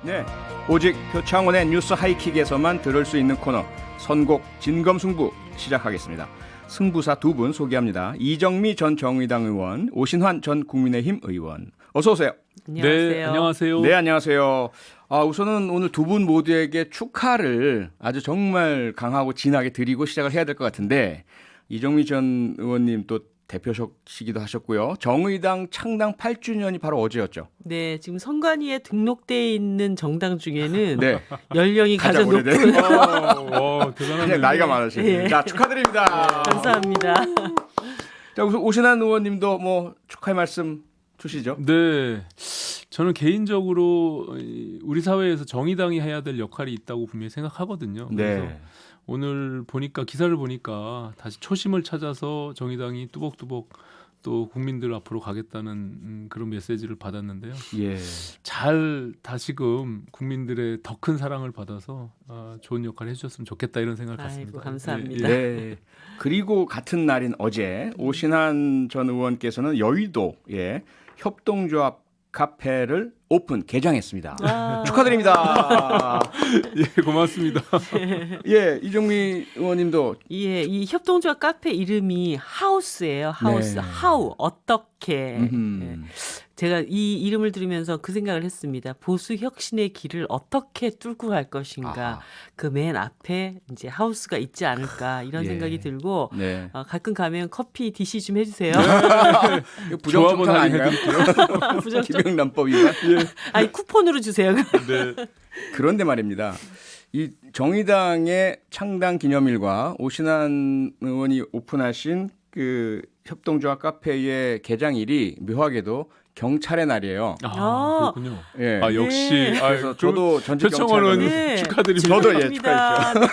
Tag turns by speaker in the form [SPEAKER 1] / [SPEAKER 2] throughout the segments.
[SPEAKER 1] 네, 오직 표창원의 뉴스 하이킥에서만 들을 수 있는 코너 선곡 진검승부 시작하겠습니다. 승부사 두 분 소개합니다. 이정미 전 정의당 의원, 오신환 전 국민의힘 의원. 어서 오세요.
[SPEAKER 2] 안녕하세요.
[SPEAKER 3] 네, 안녕하세요.
[SPEAKER 1] 네, 안녕하세요. 우선은 오늘 두 분 모두에게 축하를 아주 정말 강하고 진하게 드리고 시작을 해야 될 것 같은데, 이정미 전 의원님 또 대표시기도 하셨고요. 정의당 창당 8주년이 바로 어제였죠.
[SPEAKER 2] 네, 지금 선관위에 등록돼 있는 정당 중에는
[SPEAKER 1] 네,
[SPEAKER 2] 연령이 가장 높은.
[SPEAKER 3] 대단하네요.
[SPEAKER 1] 그냥 나이가 많으시죠.
[SPEAKER 2] 예.
[SPEAKER 1] 자, 축하드립니다.
[SPEAKER 2] 감사합니다.
[SPEAKER 1] 자, 우선 오신환 의원님도 뭐 축하의 말씀 주시죠.
[SPEAKER 3] 네, 저는 개인적으로 우리 사회에서 정의당이 해야 될 역할이 있다고 분명히 생각하거든요. 그래서
[SPEAKER 1] 네.
[SPEAKER 3] 오늘 보니까 기사를 보니까 다시 초심을 찾아서 정의당이 뚜벅뚜벅 또 국민들 앞으로 가겠다는 그런 메시지를 받았는데요.
[SPEAKER 1] 예.
[SPEAKER 3] 잘 다시금 국민들의 더 큰 사랑을 받아서 좋은 역할을 해주셨으면 좋겠다 이런 생각을
[SPEAKER 2] 아이고,
[SPEAKER 3] 갖습니다.
[SPEAKER 2] 감사합니다.
[SPEAKER 1] 네. 그리고 같은 날인 어제 오신환 전 의원께서는 여의도에 협동조합 카페를 오픈 개장했습니다.
[SPEAKER 2] 와.
[SPEAKER 1] 축하드립니다.
[SPEAKER 3] 예, 고맙습니다.
[SPEAKER 1] 예, 이정미 의원님도
[SPEAKER 2] 예, 이 협동조합 카페 이름이 하우스예요. 하우스.
[SPEAKER 1] 네.
[SPEAKER 2] 하우 어떻게.
[SPEAKER 1] 음흠.
[SPEAKER 2] 예. 제가 이 이름을 들으면서 그 생각을 했습니다. 보수 혁신의 길을 어떻게 뚫고 갈 것인가.
[SPEAKER 1] 아하.
[SPEAKER 2] 그 맨 앞에 이제 하우스가 있지 않을까 이런
[SPEAKER 1] 예.
[SPEAKER 2] 생각이 들고
[SPEAKER 1] 네.
[SPEAKER 2] 가끔 가면 커피 DC 좀 해주세요.
[SPEAKER 1] 이거 부정청탁
[SPEAKER 3] 조합원
[SPEAKER 1] 아닌가요?
[SPEAKER 2] 부정적.
[SPEAKER 1] 김영란법 위반?
[SPEAKER 2] 아니 쿠폰으로 주세요.
[SPEAKER 3] 네.
[SPEAKER 1] 그런데 말입니다. 이 정의당의 창당 기념일과 오신환 의원이 오픈하신 그 협동조합 카페의 개장일이 묘하게도 경찰의 날이에요.
[SPEAKER 2] 아.
[SPEAKER 3] 그렇군요.
[SPEAKER 1] 예.
[SPEAKER 3] 역시.
[SPEAKER 2] 네.
[SPEAKER 1] 그래서 저도 전직
[SPEAKER 3] 표창원 의원
[SPEAKER 1] 경찰관
[SPEAKER 3] 축하드립니다.
[SPEAKER 1] 저도 예,
[SPEAKER 2] 축하합니다.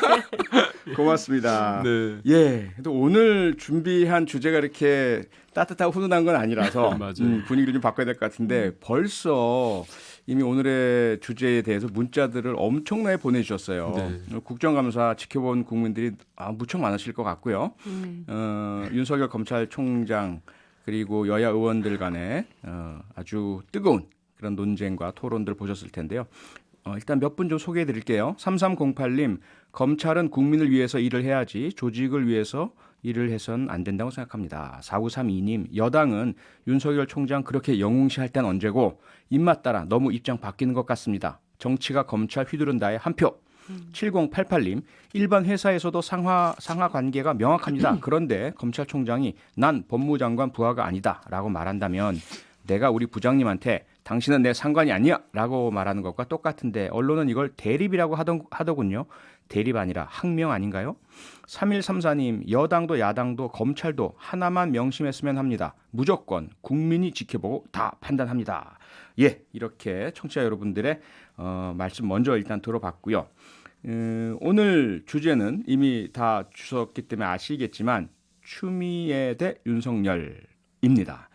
[SPEAKER 1] 고맙습니다.
[SPEAKER 3] 네.
[SPEAKER 1] 예. 또 오늘 준비한 주제가 이렇게 따뜻하고 훈훈한 건 아니라서
[SPEAKER 3] 맞아요.
[SPEAKER 1] 분위기를 좀 바꿔야 될 것 같은데 벌써 이미 오늘의 주제에 대해서 문자들을 엄청나게 보내주셨어요.
[SPEAKER 3] 네.
[SPEAKER 1] 국정감사 지켜본 국민들이 무척 많으실 것 같고요. 윤석열 검찰총장 그리고 여야 의원들 간에 아주 뜨거운 그런 논쟁과 토론들 보셨을 텐데요. 일단 몇 분 좀 소개해 드릴게요. 3308님, 검찰은 국민을 위해서 일을 해야지 조직을 위해서 일을 해선 안 된다고 생각합니다. 4932님, 여당은 윤석열 총장 그렇게 영웅시할 땐 언제고 입맛 따라 너무 입장 바뀌는 것 같습니다. 정치가 검찰 휘두른다에 한 표. 7088님, 일반 회사에서도 상하 관계가 명확합니다. 그런데 검찰총장이 난 법무장관 부하가 아니다 라고 말한다면 내가 우리 부장님한테 당신은 내 상관이 아니야 라고 말하는 것과 똑같은데 언론은 이걸 대립이라고 하더군요. 대립 아니라 항명 아닌가요? 3134님, 여당도 야당도 검찰도 하나만 명심했으면 합니다. 무조건 국민이 지켜보고 다 판단합니다. 예, 이렇게 청취자 여러분들의 말씀 먼저 일단 들어봤고요. 오늘 주제는 이미 다 주셨기 때문에 아시겠지만 추미애 대 윤석열입니다.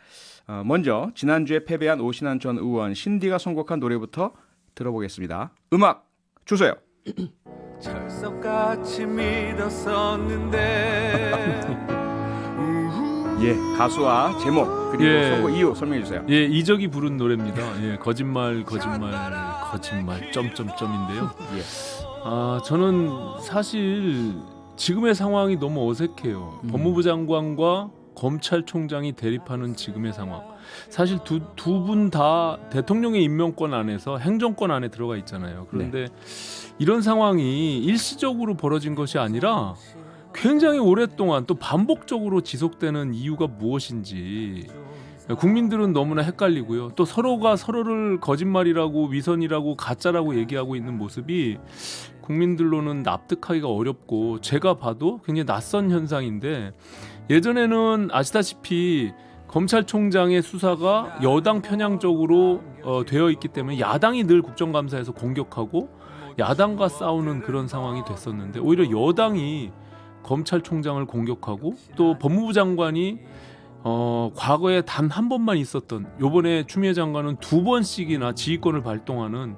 [SPEAKER 1] 먼저 지난주에 패배한 오신환 전 의원 신디가 선곡한 노래부터 들어보겠습니다. 음악 주세요.
[SPEAKER 4] 철석같이 믿었었는데
[SPEAKER 1] 예, 가수와 제목 그리고
[SPEAKER 3] 예.
[SPEAKER 1] 선곡 이유 설명해 주세요.
[SPEAKER 3] 예, 이적이 부른 노래입니다. 예, 거짓말 점점점인데요.
[SPEAKER 1] 예.
[SPEAKER 3] 저는 사실 지금의 상황이 너무 어색해요. 법무부 장관과 검찰총장이 대립하는 지금의 상황. 사실 두 분 다 대통령의 임명권 안에서 행정권 안에 들어가 있잖아요. 그런데 이런 상황이 일시적으로 벌어진 것이 아니라 굉장히 오랫동안 또 반복적으로 지속되는 이유가 무엇인지 국민들은 너무나 헷갈리고요. 또 서로가 서로를 거짓말이라고 위선이라고 가짜라고 얘기하고 있는 모습이 국민들로는 납득하기가 어렵고 제가 봐도 굉장히 낯선 현상인데 예전에는 아시다시피 검찰총장의 수사가 여당 편향적으로 되어 있기 때문에 야당이 늘 국정감사에서 공격하고 야당과 싸우는 그런 상황이 됐었는데 오히려 여당이 검찰총장을 공격하고 또 법무부 장관이 과거에 단 한 번만 있었던 요번에 추미애 장관은 2번씩이나 지휘권을 발동하는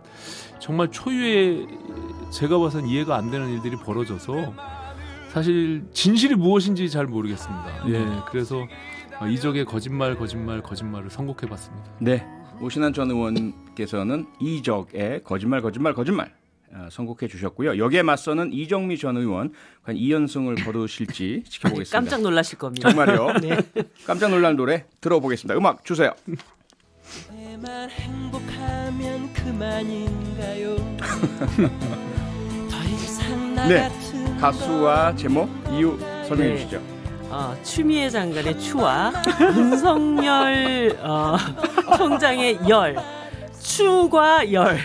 [SPEAKER 3] 정말 초유의 제가 봐선 이해가 안 되는 일들이 벌어져서 사실 진실이 무엇인지 잘 모르겠습니다. 예, 그래서 이적의 거짓말을 선곡해봤습니다.
[SPEAKER 1] 네, 오신환 전 의원께서는 이적의 거짓말 선곡해 주셨고요. 여기에 맞서는 이정미 전 의원 과연 2연승을 거두실지 지켜보겠습니다.
[SPEAKER 2] 깜짝 놀라실 겁니다.
[SPEAKER 1] 정말요?
[SPEAKER 2] 네.
[SPEAKER 1] 깜짝 놀랄 노래 들어보겠습니다. 음악 주세요.
[SPEAKER 5] 내만 행복하면 그만인가요? 더 이상 나
[SPEAKER 1] 네,
[SPEAKER 5] 같은
[SPEAKER 1] 가수와 제목 이유 설명해
[SPEAKER 2] 네.
[SPEAKER 1] 주시죠.
[SPEAKER 2] 추미애 장관의 추와 윤석열 총장의 열, 추과 열.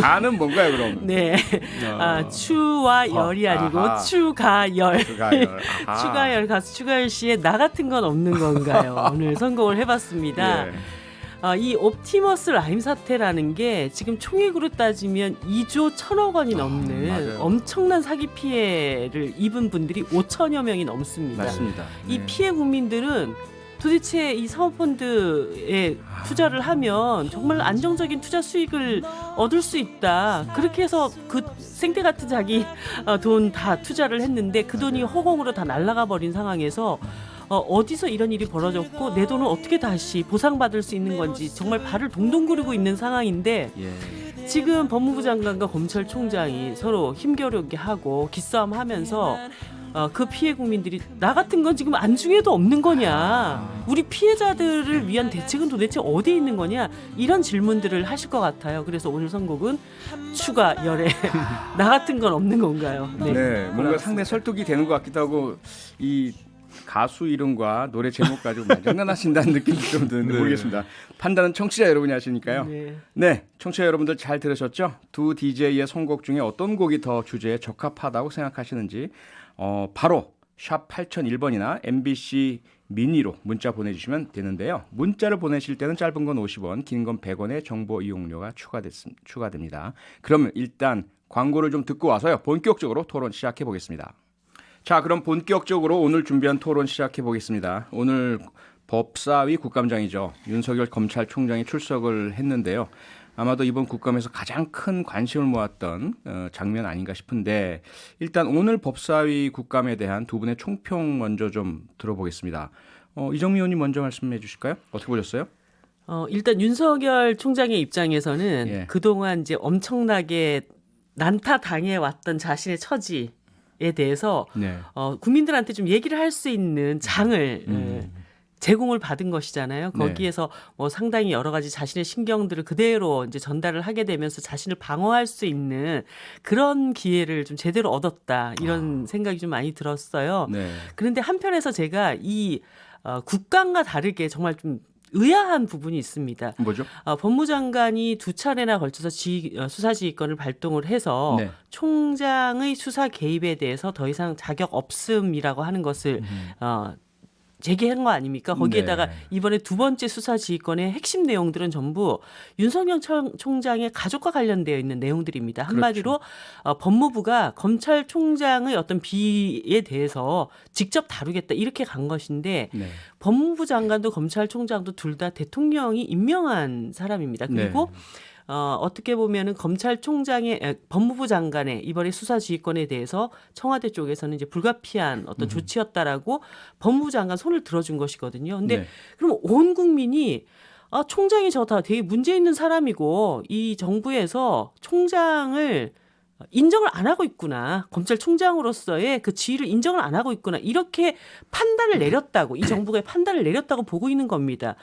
[SPEAKER 1] 가는 뭔가요 그럼?
[SPEAKER 2] 네, 추와 열이 아니고
[SPEAKER 1] 아하.
[SPEAKER 2] 추가열.
[SPEAKER 1] 추가열. 아하.
[SPEAKER 2] 추가열 가수 추가열 씨의 나 같은 건 없는 건가요? 오늘 선곡을 해봤습니다.
[SPEAKER 1] 예.
[SPEAKER 2] 이 옵티머스 라임 사태라는 게 지금 총액으로 따지면 2조 1천억 원이 넘는
[SPEAKER 1] 맞아요.
[SPEAKER 2] 엄청난 사기 피해를 입은 분들이 5천여 명이 넘습니다.
[SPEAKER 1] 맞습니다.
[SPEAKER 2] 이
[SPEAKER 1] 네.
[SPEAKER 2] 피해 국민들은 도대체 이 사모펀드에 투자를 하면 정말 안정적인 투자 수익을 얻을 수 있다. 그렇게 해서 그 생태 같은 자기 돈 다 투자를 했는데 그 돈이 허공으로 다 날아가 버린 상황에서 어디서 이런 일이 벌어졌고 내 돈을 어떻게 다시 보상받을 수 있는 건지 정말 발을 동동 구르고 있는 상황인데
[SPEAKER 1] 예.
[SPEAKER 2] 지금 법무부 장관과 검찰총장이 서로 힘겨루게 하고 기싸움하면서 그 피해 국민들이 나 같은 건 지금 안중에도 없는 거냐, 우리 피해자들을 위한 대책은 도대체 어디에 있는 거냐, 이런 질문들을 하실 것 같아요. 그래서 오늘 선곡은 추가 열애 나 같은 건 없는 건가요?
[SPEAKER 1] 네, 뭔가 상당히 설득이 되는 것 같기도 하고 이 가수 이름과 노래 제목 가지고 많이 장난하신다는 느낌이 좀 드는데
[SPEAKER 3] 네.
[SPEAKER 1] 모르겠습니다. 판단은 청취자 여러분이 하시니까요.
[SPEAKER 2] 네.
[SPEAKER 1] 네, 청취자 여러분들 잘 들으셨죠? 두 DJ의 선곡 중에 어떤 곡이 더 주제에 적합하다고 생각하시는지 바로 샵 8001번이나 MBC 미니로 문자 보내주시면 되는데요. 문자를 보내실 때는 짧은 건 50원, 긴 건 100원의 정보 이용료가 추가됩니다. 그러면 일단 광고를 좀 듣고 와서요. 본격적으로 토론 시작해 보겠습니다. 자, 그럼 본격적으로 오늘 준비한 토론 시작해 보겠습니다. 오늘 법사위 국감장이죠. 윤석열 검찰총장이 출석을 했는데요. 아마도 이번 국감에서 가장 큰 관심을 모았던 장면 아닌가 싶은데 일단 오늘 법사위 국감에 대한 두 분의 총평 먼저 좀 들어보겠습니다. 이정미 의원님 먼저 말씀해 주실까요? 어떻게 보셨어요?
[SPEAKER 2] 일단 윤석열 총장의 입장에서는
[SPEAKER 1] 예.
[SPEAKER 2] 그동안 이제 엄청나게 난타 당해 왔던 자신의 처지에 대해서
[SPEAKER 1] 네.
[SPEAKER 2] 국민들한테 좀 얘기를 할 수 있는 장을 제공을 받은 것이잖아요.
[SPEAKER 1] 네.
[SPEAKER 2] 거기에서 뭐 상당히 여러 가지 자신의 신경들을 그대로 이제 전달을 하게 되면서 자신을 방어할 수 있는 그런 기회를 좀 제대로 얻었다, 이런 생각이 좀 많이 들었어요.
[SPEAKER 1] 네.
[SPEAKER 2] 그런데 한편에서 제가 이 국감과 다르게 정말 좀 의아한 부분이 있습니다.
[SPEAKER 1] 뭐죠?
[SPEAKER 2] 법무장관이 두 차례나 걸쳐서 수사지휘권을 발동을 해서
[SPEAKER 1] 네.
[SPEAKER 2] 총장의 수사 개입에 대해서 더 이상 자격 없음이라고 하는 것을 제기한 거 아닙니까? 거기에다가
[SPEAKER 1] 네.
[SPEAKER 2] 이번에 두 번째 수사지휘권의 핵심 내용들은 전부 윤석열 총장의 가족과 관련되어 있는 내용들입니다. 한마디로 법무부가 검찰총장의 어떤 비에 대해서 직접 다루겠다, 이렇게 간 것인데
[SPEAKER 1] 네.
[SPEAKER 2] 법무부 장관도 검찰총장도 둘 다 대통령이 임명한 사람입니다. 그리고
[SPEAKER 1] 네.
[SPEAKER 2] 어떻게 보면은 법무부 장관의 이번에 수사지휘권에 대해서 청와대 쪽에서는 이제 불가피한 어떤 조치였다라고 법무부 장관 손을 들어준 것이거든요. 근데
[SPEAKER 1] 네.
[SPEAKER 2] 그럼 온 국민이 총장이 저 다 되게 문제 있는 사람이고 이 정부에서 총장을 인정을 안 하고 있구나, 검찰총장으로서의 그 지위를 인정을 안 하고 있구나, 이렇게 판단을 내렸다고, 이 정부가 판단을 내렸다고 보고 있는 겁니다.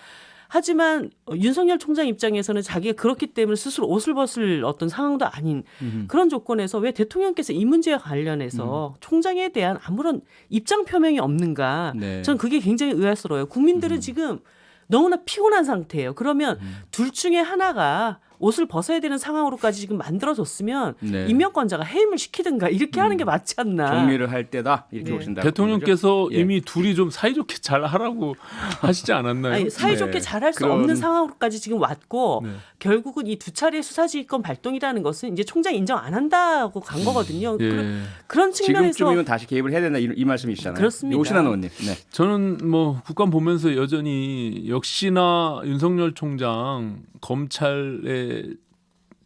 [SPEAKER 2] 하지만 윤석열 총장 입장에서는 자기가 그렇기 때문에 스스로 옷을 벗을 어떤 상황도 아닌 그런 조건에서 왜 대통령께서 이 문제와 관련해서 총장에 대한 아무런 입장 표명이 없는가?
[SPEAKER 1] 네.
[SPEAKER 2] 전 그게 굉장히 의아스러워요. 국민들은 지금 너무나 피곤한 상태예요. 그러면 둘 중에 하나가 옷을 벗어야 되는 상황으로까지 지금 만들어졌으면
[SPEAKER 1] 네.
[SPEAKER 2] 임명권자가 해임을 시키든가 이렇게 하는 게 맞지 않나.
[SPEAKER 1] 정리를 할 때다 이렇게
[SPEAKER 2] 네.
[SPEAKER 1] 보신다.
[SPEAKER 3] 대통령께서
[SPEAKER 1] 예.
[SPEAKER 3] 이미 둘이 좀 사이좋게 잘 하라고 하시지 않았나요?
[SPEAKER 2] 아니, 사이좋게
[SPEAKER 1] 네.
[SPEAKER 2] 잘할 수
[SPEAKER 1] 그런-
[SPEAKER 2] 없는 상황으로까지 지금 왔고
[SPEAKER 3] 네.
[SPEAKER 2] 결국은 이 두 차례 수사지휘권 발동이라는 것은 이제 총장 인정 안 한다고 간 거거든요.
[SPEAKER 3] 예.
[SPEAKER 2] 그런 측면에서
[SPEAKER 1] 지금쯤이면 다시 개입을 해야 된다 이 말씀이시잖아요.
[SPEAKER 2] 그렇습니다.
[SPEAKER 1] 오신환 의원님. 네.
[SPEAKER 3] 저는 뭐 국감 보면서 여전히 역시나 윤석열 총장 검찰의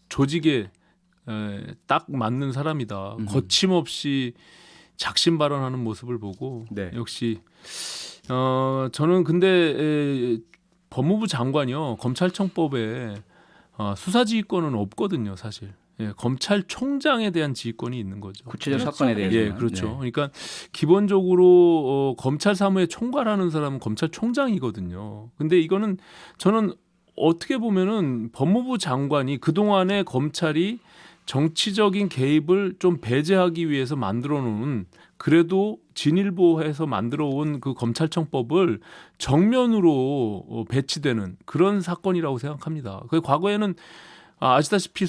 [SPEAKER 3] 조직에 딱 맞는 사람이다. 거침없이 작심 발언하는 모습을 보고
[SPEAKER 1] 네.
[SPEAKER 3] 역시 저는 근데 법무부 장관이요 검찰청법에 수사지휘권은 없거든요, 사실. 예, 검찰총장에 대한 지휘권이 있는 거죠.
[SPEAKER 1] 구체적 사건에 대해서.
[SPEAKER 3] 예, 그렇죠. 그러니까 기본적으로 검찰 사무에 총괄하는 사람은 검찰총장이거든요. 근데 이거는 저는 어떻게 보면은 법무부 장관이 그동안에 검찰이 정치적인 개입을 좀 배제하기 위해서 만들어 놓은 그래도 진일보해서 만들어 온 그 검찰청법을 정면으로 배치되는 그런 사건이라고 생각합니다. 그 과거에는 아시다시피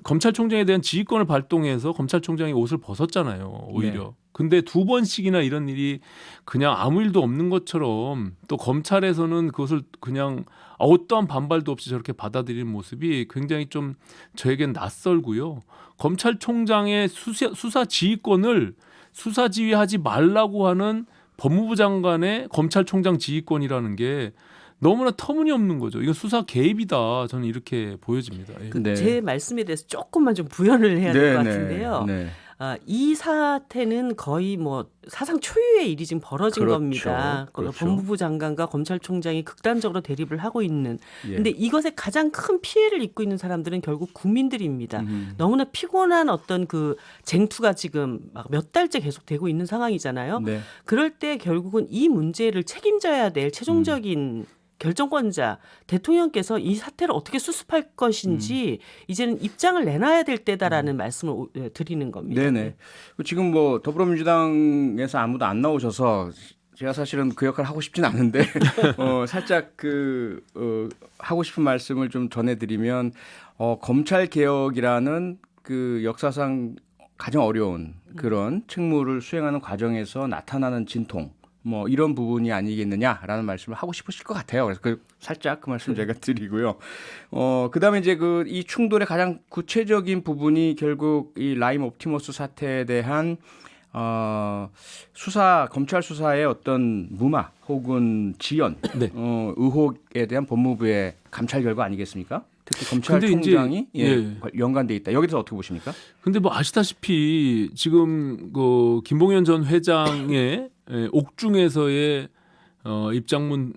[SPEAKER 3] 검찰총장에 대한 지휘권을 발동해서 검찰총장이 옷을 벗었잖아요. 오히려.
[SPEAKER 1] 네.
[SPEAKER 3] 근데 2번씩이나 이런 일이 그냥 아무 일도 없는 것처럼 또 검찰에서는 그것을 그냥 어떠한 반발도 없이 저렇게 받아들이는 모습이 굉장히 좀 저에겐 낯설고요. 검찰총장의 수사 지휘권을 수사 지휘하지 말라고 하는 법무부 장관의 검찰총장 지휘권이라는 게 너무나 터무니없는 거죠. 이건 수사 개입이다. 저는 이렇게 보여집니다. 예.
[SPEAKER 1] 네.
[SPEAKER 2] 제 말씀에 대해서 조금만 좀 부연을 해야 될 것 같은데요.
[SPEAKER 1] 네.
[SPEAKER 2] 이 사태는 거의 뭐 사상 초유의 일이 지금 벌어진
[SPEAKER 1] 그렇죠.
[SPEAKER 2] 겁니다.
[SPEAKER 1] 그렇죠.
[SPEAKER 2] 법무부 장관과 검찰총장이 극단적으로 대립을 하고 있는.
[SPEAKER 1] 예.
[SPEAKER 2] 근데 이것에 가장 큰 피해를 입고 있는 사람들은 결국 국민들입니다. 너무나 피곤한 어떤 그 쟁투가 지금 막 몇 달째 계속되고 있는 상황이잖아요.
[SPEAKER 1] 네.
[SPEAKER 2] 그럴 때 결국은 이 문제를 책임져야 될 최종적인 결정권자 대통령께서 이 사태를 어떻게 수습할 것인지 이제는 입장을 내놔야 될 때다라는 말씀을 드리는 겁니다.
[SPEAKER 1] 네네. 지금 뭐 더불어민주당에서 아무도 안 나오셔서 제가 사실은 그 역할을 하고 싶진 않은데 살짝 하고 싶은 말씀을 좀 전해드리면 검찰 개혁이라는 그 역사상 가장 어려운 그런 책무를 수행하는 과정에서 나타나는 진통. 뭐 이런 부분이 아니겠느냐라는 말씀을 하고 싶으실 것 같아요. 그래서 살짝 그 말씀 제가 드리고요. 그다음에 이제 이 충돌의 가장 구체적인 부분이 결국 이 라임 옵티머스 사태에 대한 검찰 수사의 어떤 무마 혹은 지연,
[SPEAKER 3] 네.
[SPEAKER 1] 의혹에 대한 법무부의 감찰 결과 아니겠습니까? 특히
[SPEAKER 3] 근데
[SPEAKER 1] 검찰총장이
[SPEAKER 3] 이제,
[SPEAKER 1] 연관돼 있다. 여기서 어떻게 보십니까?
[SPEAKER 3] 근데 뭐 아시다시피 지금 그 김봉현 전 회장의 옥중에서의 입장문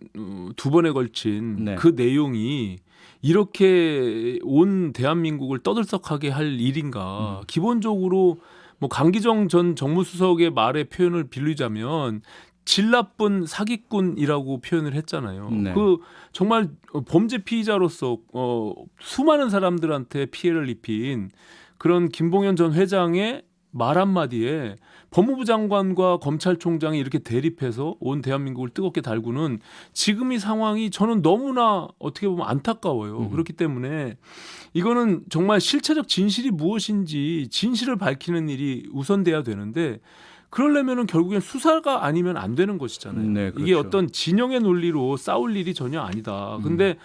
[SPEAKER 3] 2번에 걸친
[SPEAKER 1] 네.
[SPEAKER 3] 그 내용이 이렇게 온 대한민국을 떠들썩하게 할 일인가? 기본적으로 뭐 강기정 전 정무수석의 말의 표현을 빌리자면 질 나쁜 사기꾼이라고 표현을 했잖아요.
[SPEAKER 1] 네.
[SPEAKER 3] 그 정말 범죄 피의자로서 수많은 사람들한테 피해를 입힌 그런 김봉현 전 회장의 말 한마디에 법무부 장관과 검찰총장이 이렇게 대립해서 온 대한민국을 뜨겁게 달구는 지금 이 상황이 저는 너무나 어떻게 보면 안타까워요. 그렇기 때문에 이거는 정말 실체적 진실이 무엇인지 진실을 밝히는 일이 우선돼야 되는데 그러려면은 결국엔 수사가 아니면 안 되는 것이잖아요.
[SPEAKER 1] 네, 그렇죠.
[SPEAKER 3] 이게 어떤 진영의 논리로 싸울 일이 전혀 아니다. 근데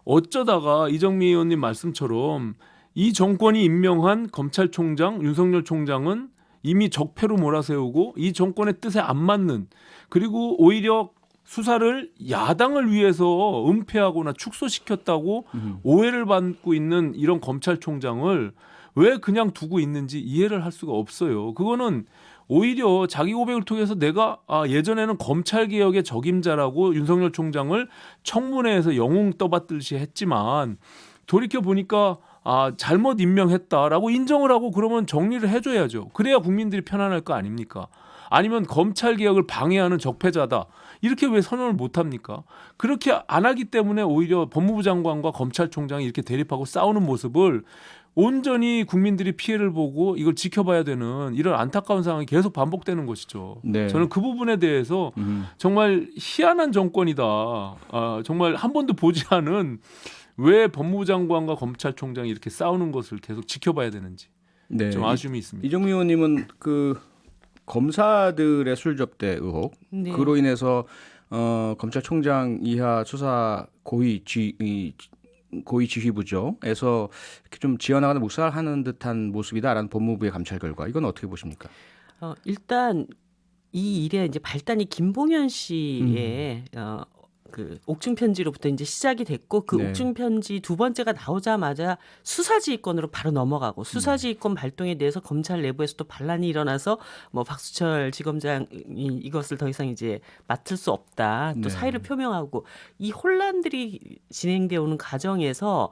[SPEAKER 3] 어쩌다가 이정미 의원님 말씀처럼 이 정권이 임명한 검찰총장 윤석열 총장은 이미 적폐로 몰아세우고 이 정권의 뜻에 안 맞는 그리고 오히려 수사를 야당을 위해서 은폐하거나 축소시켰다고 오해를 받고 있는 이런 검찰총장을 왜 그냥 두고 있는지 이해를 할 수가 없어요. 그거는 오히려 자기 고백을 통해서 내가 예전에는 검찰개혁의 적임자라고 윤석열 총장을 청문회에서 영웅 떠받들듯이 했지만 돌이켜보니까 잘못 임명했다라고 인정을 하고 그러면 정리를 해줘야죠. 그래야 국민들이 편안할 거 아닙니까? 아니면 검찰개혁을 방해하는 적폐자다. 이렇게 왜 선언을 못합니까? 그렇게 안 하기 때문에 오히려 법무부 장관과 검찰총장이 이렇게 대립하고 싸우는 모습을 온전히 국민들이 피해를 보고 이걸 지켜봐야 되는 이런 안타까운 상황이 계속 반복되는 것이죠.
[SPEAKER 1] 네.
[SPEAKER 3] 저는 그 부분에 대해서 정말 희한한 정권이다. 정말 한 번도 보지 않은 왜 법무부 장관과 검찰총장이 이렇게 싸우는 것을 계속 지켜봐야 되는지
[SPEAKER 1] 네.
[SPEAKER 3] 좀 아쉬움이 있습니다.
[SPEAKER 1] 이정미 의원님은 그 검사들의 술 접대 의혹
[SPEAKER 2] 네.
[SPEAKER 1] 그로 인해서 검찰총장 이하 수사 고위 지휘부죠에서 이렇게 좀 지어나가는 묵살하는 듯한 모습이다라는 법무부의 감찰 결과 이건 어떻게 보십니까?
[SPEAKER 2] 일단 이 일의 이제 발단이 김봉현 씨의 그 옥중 편지로부터 이제 시작이 됐고 그
[SPEAKER 1] 네.
[SPEAKER 2] 옥중 편지 두 번째가 나오자마자 수사지휘권으로 바로 넘어가고 수사지휘권 발동에 대해서 검찰 내부에서도 반란이 일어나서 뭐 박수철 지검장이 이것을 더 이상 이제 맡을 수 없다 또
[SPEAKER 1] 네.
[SPEAKER 2] 사의를 표명하고 이 혼란들이 진행되어 오는 과정에서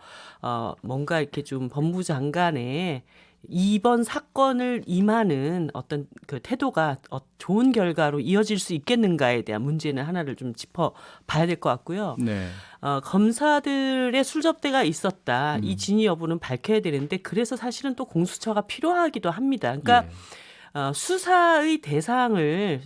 [SPEAKER 2] 뭔가 이렇게 좀 법무부 장관의 이번 사건을 임하는 어떤 그 태도가 좋은 결과로 이어질 수 있겠는가에 대한 문제는 하나를 좀 짚어봐야 될 것 같고요.
[SPEAKER 1] 네.
[SPEAKER 2] 검사들의 술접대가 있었다. 이 진위 여부는 밝혀야 되는데 그래서 사실은 또 공수처가 필요하기도 합니다. 그러니까
[SPEAKER 1] 예.
[SPEAKER 2] 수사의 대상을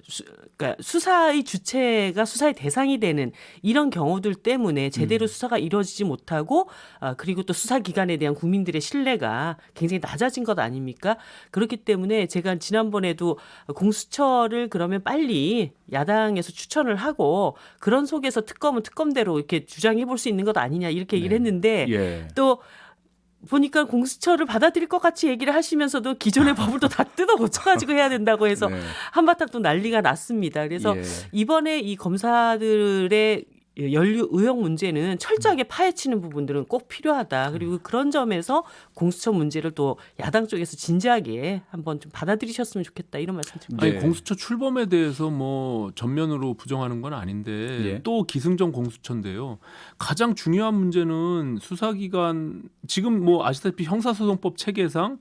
[SPEAKER 2] 그러니까 수사의 주체가 수사의 대상이 되는 이런 경우들 때문에 제대로 수사가 이루어지지 못하고 그리고 또 수사기관에 대한 국민들의 신뢰가 굉장히 낮아진 것 아닙니까? 그렇기 때문에 제가 지난번에도 공수처를 그러면 빨리 야당에서 추천을 하고 그런 속에서 특검은 특검대로 이렇게 주장해 볼 수 있는 것 아니냐 이렇게 얘기를 했는데
[SPEAKER 1] 예.
[SPEAKER 2] 또 보니까 공수처를 받아들일 것 같이 얘기를 하시면서도 기존의 법을 또 다 뜯어 고쳐가지고 해야 된다고 해서
[SPEAKER 1] 네.
[SPEAKER 2] 한바탕 또 난리가 났습니다. 그래서
[SPEAKER 1] 예.
[SPEAKER 2] 이번에 이 검사들의 연루 의혹 문제는 철저하게 파헤치는 부분들은 꼭 필요하다. 그리고 그런 점에서 공수처 문제를 또 야당 쪽에서 진지하게 한번 좀 받아들이셨으면 좋겠다 이런 말씀 드립니다.
[SPEAKER 3] 아니
[SPEAKER 1] 네.
[SPEAKER 3] 공수처 출범에 대해서 뭐 전면으로 부정하는 건 아닌데
[SPEAKER 1] 예.
[SPEAKER 3] 또 기승전 공수처인데요. 가장 중요한 문제는 수사기관 지금 뭐 아시다시피 형사소송법 체계상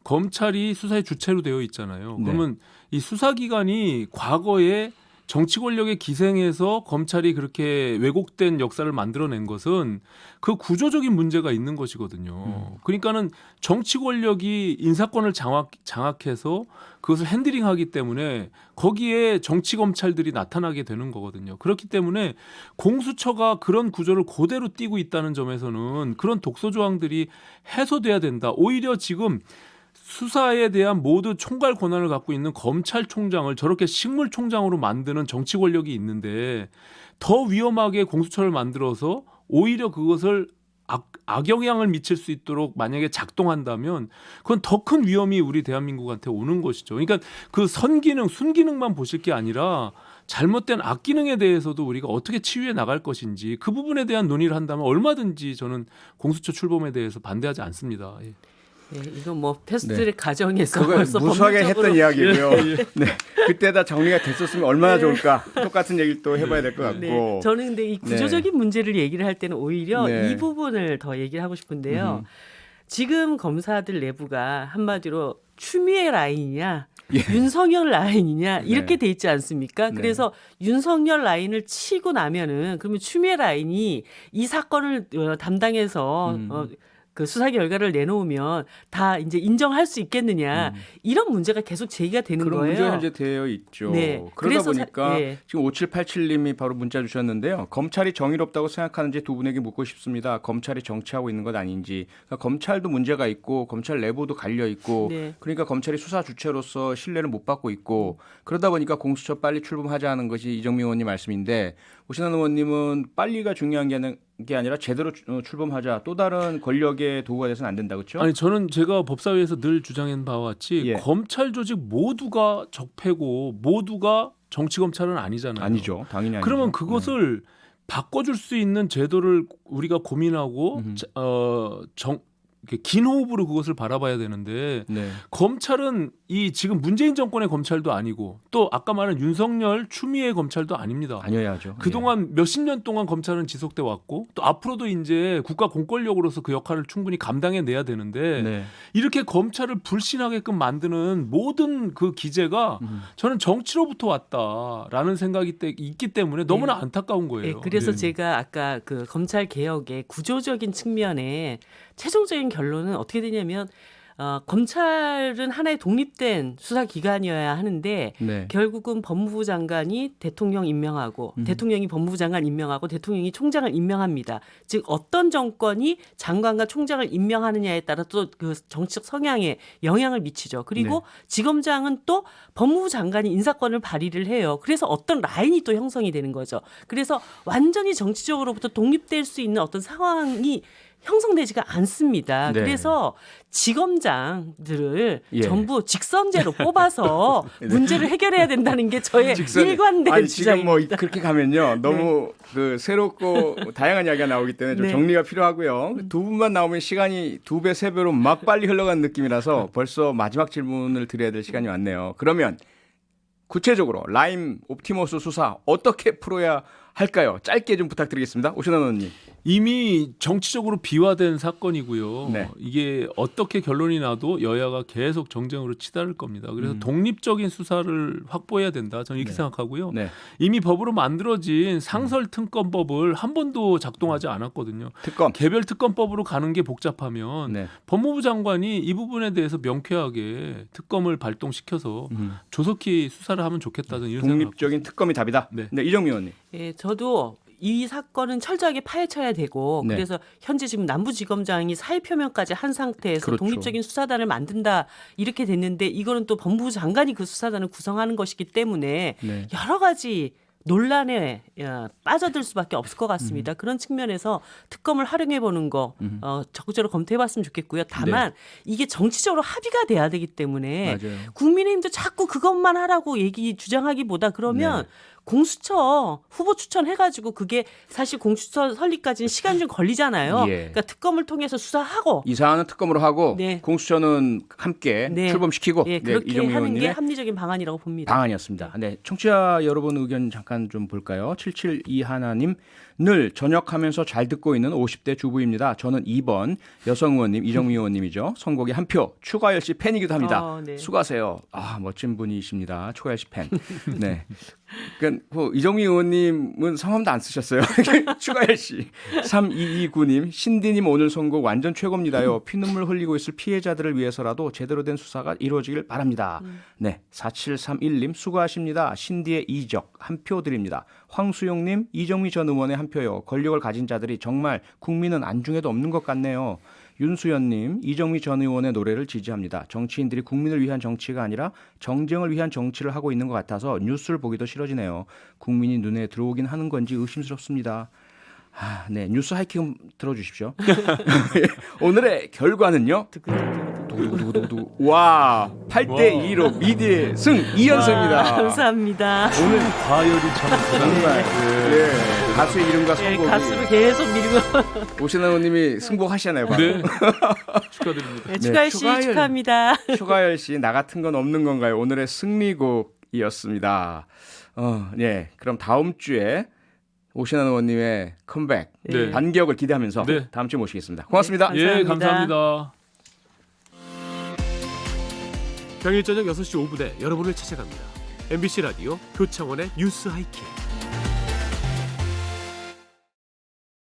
[SPEAKER 3] 검찰이 수사의 주체로 되어 있잖아요.
[SPEAKER 1] 네.
[SPEAKER 3] 그러면 이 수사기관이 과거에 정치 권력에 기생해서 검찰이 그렇게 왜곡된 역사를 만들어낸 것은 그 구조적인 문제가 있는 것이거든요. 그러니까는 정치 권력이 인사권을 장악해서 그것을 핸들링하기 때문에 거기에 정치 검찰들이 나타나게 되는 거거든요. 그렇기 때문에 공수처가 그런 구조를 그대로 띄고 있다는 점에서는 그런 독소 조항들이 해소돼야 된다. 오히려 지금 수사에 대한 모두 총괄 권한을 갖고 있는 검찰총장을 저렇게 식물총장으로 만드는 정치 권력이 있는데 더 위험하게 공수처를 만들어서 오히려 그것을 악영향을 미칠 수 있도록 만약에 작동한다면 그건 더 큰 위험이 우리 대한민국한테 오는 것이죠. 그러니까 그 선기능, 순기능만 보실 게 아니라 잘못된 악기능에 대해서도 우리가 어떻게 치유해 나갈 것인지 그 부분에 대한 논의를 한다면 얼마든지 저는 공수처 출범에 대해서 반대하지 않습니다. 예.
[SPEAKER 2] 네, 이건 뭐 패스트트랙 과정에서
[SPEAKER 1] 그걸
[SPEAKER 2] 벌써
[SPEAKER 1] 무수하게
[SPEAKER 2] 법률적으로
[SPEAKER 1] 했던 이야기고요. 네. 그때다 정리가 됐었으면 얼마나 좋을까. 똑같은 얘기를 또 해봐야 될 것 같고.
[SPEAKER 2] 네, 저는 근데 이 구조적인 문제를 얘기를 할 때는 오히려
[SPEAKER 1] 네.
[SPEAKER 2] 이 부분을 더 얘기를 하고 싶은데요. 지금 검사들 내부가 한마디로 추미애 라인이냐 윤석열 라인이냐 이렇게 돼 있지 않습니까?
[SPEAKER 1] 네.
[SPEAKER 2] 그래서 윤석열 라인을 치고 나면은 그러면 추미애 라인이 이 사건을 담당해서 그 수사 결과를 내놓으면 다 이제 인정할 수 있겠느냐 이런 문제가 계속 제기가 되는
[SPEAKER 1] 그런
[SPEAKER 2] 거예요.
[SPEAKER 1] 문제가 현재 되어 있죠.
[SPEAKER 2] 네.
[SPEAKER 1] 그러다
[SPEAKER 2] 그래서
[SPEAKER 1] 보니까
[SPEAKER 2] 예.
[SPEAKER 1] 지금 5787님이 바로 문자 주셨는데요. 검찰이 정의롭다고 생각하는지 두 분에게 묻고 싶습니다. 검찰이 정치하고 있는 것 아닌지. 그러니까 검찰도 문제가 있고 검찰 내부도 갈려 있고
[SPEAKER 2] 네.
[SPEAKER 1] 그러니까 검찰이 수사 주체로서 신뢰를 못 받고 있고 그러다 보니까 공수처 빨리 출범하자는 것이 이정민 의원님 말씀인데 오신환 의원님은 빨리가 중요한 게 아니라 제대로 출범하자. 또 다른 권력의 도구가 돼서는 안 된다. 그렇죠?
[SPEAKER 3] 아니 저는 제가 법사위에서 늘 주장한 바와 같이
[SPEAKER 1] 예.
[SPEAKER 3] 검찰 조직 모두가 적폐고 모두가 정치 검찰은 아니잖아요.
[SPEAKER 1] 아니죠. 당연히 아니죠.
[SPEAKER 3] 그러면 그것을 바꿔줄 수 있는 제도를 우리가 고민하고 이렇게 긴 호흡으로 그것을 바라봐야 되는데
[SPEAKER 1] 네.
[SPEAKER 3] 검찰은 이 지금 문재인 정권의 검찰도 아니고 또 아까 말한 윤석열, 추미애 검찰도 아닙니다.
[SPEAKER 1] 아니어야죠.
[SPEAKER 3] 그동안 몇십 년 동안 검찰은 지속돼 왔고 또 앞으로도 이제 국가 공권력으로서 그 역할을 충분히 감당해내야 되는데
[SPEAKER 1] 네.
[SPEAKER 3] 이렇게 검찰을 불신하게끔 만드는 모든 그 기제가 저는 정치로부터 왔다라는 생각이 있기 때문에 너무나 안타까운 거예요.
[SPEAKER 2] 네, 그래서
[SPEAKER 3] 네.
[SPEAKER 2] 제가 아까 그 검찰 개혁의 구조적인 측면에 최종적인 결론은 어떻게 되냐면 검찰은 하나의 독립된 수사기관이어야 하는데
[SPEAKER 1] 네.
[SPEAKER 2] 결국은 법무부 장관이 대통령 임명하고 대통령이 법무부 장관 임명하고 대통령이 총장을 임명합니다. 즉 어떤 정권이 장관과 총장을 임명하느냐에 따라 또 그 정치적 성향에 영향을 미치죠. 그리고
[SPEAKER 1] 네.
[SPEAKER 2] 지검장은 또 법무부 장관이 인사권을 발휘를 해요. 그래서 어떤 라인이 또 형성이 되는 거죠. 그래서 완전히 정치적으로부터 독립될 수 있는 어떤 상황이 형성되지가 않습니다.
[SPEAKER 1] 네.
[SPEAKER 2] 그래서 지검장들을
[SPEAKER 1] 예.
[SPEAKER 2] 전부 직선제로 뽑아서
[SPEAKER 1] 네.
[SPEAKER 2] 문제를 해결해야 된다는 게 저의
[SPEAKER 1] 직선-
[SPEAKER 2] 일관된
[SPEAKER 1] 아니 지금 뭐
[SPEAKER 2] 주장입니다.
[SPEAKER 1] 그렇게 가면요 너무 그 새롭고 다양한 이야기가 나오기 때문에 좀
[SPEAKER 2] 네.
[SPEAKER 1] 정리가 필요하고요. 두 분만 나오면 시간이 2배, 3배로 막 빨리 흘러가는 느낌이라서 벌써 마지막 질문을 드려야 될 시간이 왔네요. 그러면 구체적으로 라임 옵티머스 수사 어떻게 풀어야 할까요? 짧게 좀 부탁드리겠습니다. 오신환 의원님.
[SPEAKER 3] 이미 정치적으로 비화된 사건이고요.
[SPEAKER 1] 네.
[SPEAKER 3] 이게 어떻게 결론이 나도 여야가 계속 정쟁으로 치달을 겁니다. 그래서 독립적인 수사를 확보해야 된다. 저는 이렇게 생각하고요.
[SPEAKER 1] 네.
[SPEAKER 3] 이미 법으로 만들어진 상설 특검법을 한 번도 작동하지 않았거든요.
[SPEAKER 1] 특검.
[SPEAKER 3] 개별 특검법으로 가는 게 복잡하면
[SPEAKER 1] 네.
[SPEAKER 3] 법무부 장관이 이 부분에 대해서 명쾌하게 특검을 발동시켜서 조속히 수사를 하면 좋겠다. 저는 이런 생각을
[SPEAKER 1] 독립적인 특검이 답이다.
[SPEAKER 3] 네.
[SPEAKER 1] 네, 이정미 의원님.
[SPEAKER 2] 예, 저도 이 사건은 철저하게 파헤쳐야 되고
[SPEAKER 1] 네.
[SPEAKER 2] 그래서 현재 지금 남부지검장이 사의 표명까지 한 상태에서
[SPEAKER 1] 그렇죠.
[SPEAKER 2] 독립적인 수사단을 만든다 이렇게 됐는데 이거는 또 법무부 장관이 그 수사단을 구성하는 것이기 때문에
[SPEAKER 1] 네.
[SPEAKER 2] 여러 가지 논란에 빠져들 수밖에 없을 것
[SPEAKER 1] 음.
[SPEAKER 2] 같습니다. 그런 측면에서 특검을 활용해 보는 거 적극적으로 검토해 봤으면 좋겠고요. 다만 이게 정치적으로 합의가 돼야 되기 때문에
[SPEAKER 1] 네. 맞아요.
[SPEAKER 2] 국민의힘도 자꾸 그것만 하라고 주장하기보다 그러면
[SPEAKER 1] 네.
[SPEAKER 2] 공수처 후보 추천해가지고 그게 사실 공수처 설립까지는 시간 좀 걸리잖아요.
[SPEAKER 1] 예.
[SPEAKER 2] 그러니까 특검을 통해서 수사하고
[SPEAKER 1] 이 사안은 특검으로 하고
[SPEAKER 2] 네.
[SPEAKER 1] 공수처는 함께
[SPEAKER 2] 네.
[SPEAKER 1] 출범시키고
[SPEAKER 2] 예, 그렇게
[SPEAKER 1] 이정미
[SPEAKER 2] 하는 게
[SPEAKER 1] 의원님의
[SPEAKER 2] 합리적인 방안이라고 봅니다.
[SPEAKER 1] 방안이었습니다. 네, 청취자 여러분 의견 잠깐 좀 볼까요? 772 하나님 늘 전역하면서 잘 듣고 있는 50대 주부입니다. 저는 2번 여성 의원님 이정미 의원님이죠. 선곡에 한 표 추가열 씨 팬이기도 합니다.
[SPEAKER 2] 네.
[SPEAKER 1] 수고하세요. 아 멋진 분이십니다. 추가열 씨 팬. 네. 그러니까 뭐 이정미 의원님은 성함도 안 쓰셨어요. 추가열 씨. 3229님 신디님 오늘 선곡 완전 최고입니다요. 피눈물 흘리고 있을 피해자들을 위해서라도 제대로 된 수사가 이루어지길 바랍니다. 네. 4731님 수고하십니다. 신디의 이적 한 표 드립니다. 황수용님 이정미 전 의원의 한 표요. 권력을 가진 자들이 정말 국민은 안중에도 없는 것 같네요. 윤수연님 이정미 전 의원의 노래를 지지합니다. 정치인들이 국민을 위한 정치가 아니라 정쟁을 위한 정치를 하고 있는 것 같아서 뉴스를 보기도 싫어지네요. 국민이 눈에 들어오긴 하는 건지 의심스럽습니다. 아, 네 뉴스 하이킹 들어주십시오. 오늘의 결과는요. 두구두구두구. 와 8대2로 미디의 승 2연승입니다.
[SPEAKER 2] 와, 감사합니다.
[SPEAKER 1] 오늘
[SPEAKER 3] 과열이 참
[SPEAKER 1] 정말 예, 가수의 이름과
[SPEAKER 2] 예,
[SPEAKER 1] 선곡이
[SPEAKER 2] 가수를 계속 밀고
[SPEAKER 1] 오신환 의원님이 승복하시잖아요. 바로.
[SPEAKER 3] 네. 축하드립니다.
[SPEAKER 2] 네, 추가열 씨
[SPEAKER 1] 추가열.
[SPEAKER 2] 축하합니다.
[SPEAKER 1] 추가열 씨 나 같은 건 없는 건가요? 오늘의 승리곡이었습니다. 예. 그럼 다음 주에 오신환 의원님의 컴백
[SPEAKER 3] 네.
[SPEAKER 1] 반격을 기대하면서
[SPEAKER 3] 네.
[SPEAKER 1] 다음 주에 모시겠습니다. 고맙습니다.
[SPEAKER 2] 네,
[SPEAKER 3] 예,
[SPEAKER 2] 감사합니다.
[SPEAKER 3] 감사합니다.
[SPEAKER 6] 평일 저녁 6시 5분에 여러분을 찾아갑니다. MBC 라디오 표창원의 뉴스 하이킥.